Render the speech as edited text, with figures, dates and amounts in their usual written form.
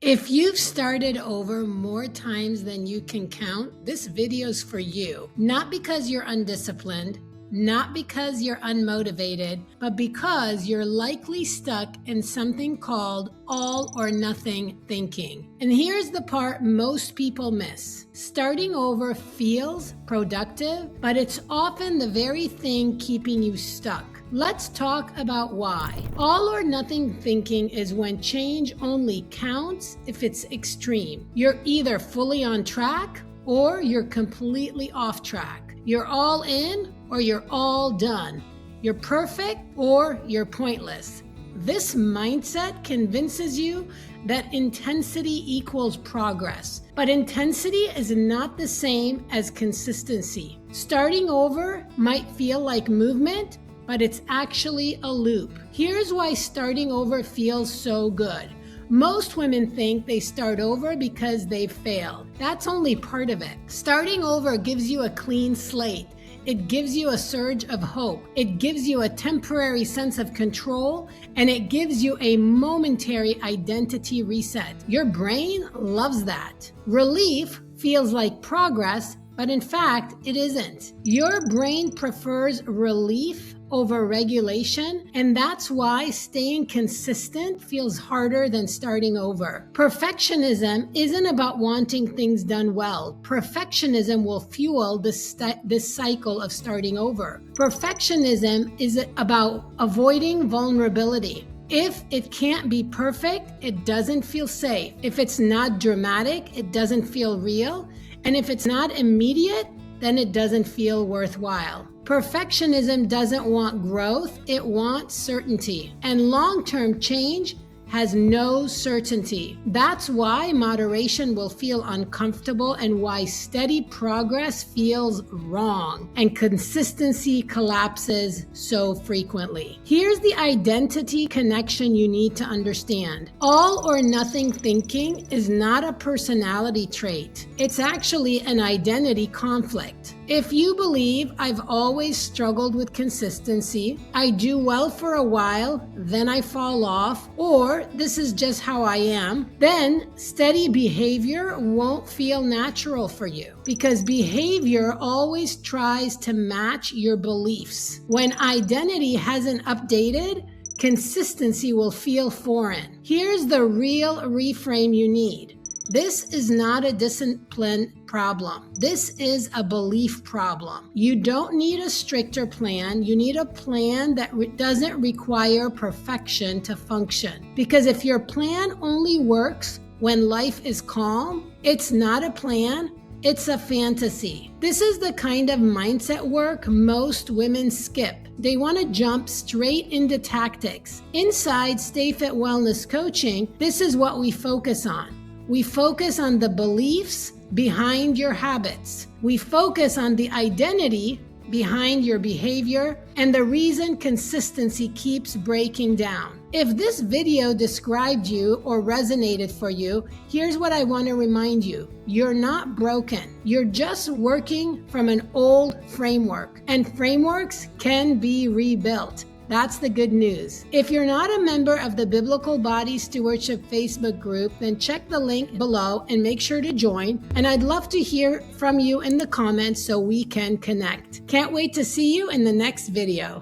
If you've started over more times than you can count, this video's for you. Not because you're undisciplined, not because you're unmotivated, but because you're likely stuck in something called all or nothing thinking. And here's the part most people miss. Starting over feels productive, but it's often the very thing keeping you stuck. Let's talk about why. All or nothing thinking is when change only counts if it's extreme. You're either fully on track or you're completely off track. You're all in or you're all done. You're perfect or you're pointless. This mindset convinces you that intensity equals progress, but intensity is not the same as consistency. Starting over might feel like movement, but it's actually a loop. Here's why starting over feels so good. Most women think they start over because they've failed. That's only part of it. Starting over gives you a clean slate. It gives you a surge of hope. It gives you a temporary sense of control, and it gives you a momentary identity reset. Your brain loves that. Relief feels like progress, but in fact, it isn't. Your brain prefers relief over regulation, and that's why staying consistent feels harder than starting over. Perfectionism isn't about wanting things done well. Perfectionism will fuel this cycle of starting over. Perfectionism is about avoiding vulnerability. If it can't be perfect, it doesn't feel safe. If it's not dramatic, it doesn't feel real. And if it's not immediate, then it doesn't feel worthwhile. Perfectionism doesn't want growth, it wants certainty. And long-term change has no certainty. That's why moderation will feel uncomfortable and why steady progress feels wrong and consistency collapses so frequently. Here's the identity connection you need to understand. All or nothing thinking is not a personality trait. It's actually an identity conflict. If you believe I've always struggled with consistency, I do well for a while, then I fall off, or this is just how I am, then steady behavior won't feel natural for you because behavior always tries to match your beliefs. When identity hasn't updated, consistency will feel foreign. Here's the real reframe you need. This is not a discipline problem. This is a belief problem. You don't need a stricter plan. You need a plan that doesn't require perfection to function. Because if your plan only works when life is calm, it's not a plan. It's a fantasy. This is the kind of mindset work most women skip. They want to jump straight into tactics. Inside Stay Fit Wellness Coaching, this is what we focus on. We focus on the beliefs behind your habits. We focus on the identity behind your behavior and the reason consistency keeps breaking down. If this video described you or resonated for you, here's what I want to remind you. You're not broken. You're just working from an old framework, and frameworks can be rebuilt. That's the good news. If you're not a member of the Biblical Body Stewardship Facebook group, then check the link below and make sure to join. And I'd love to hear from you in the comments so we can connect. Can't wait to see you in the next video.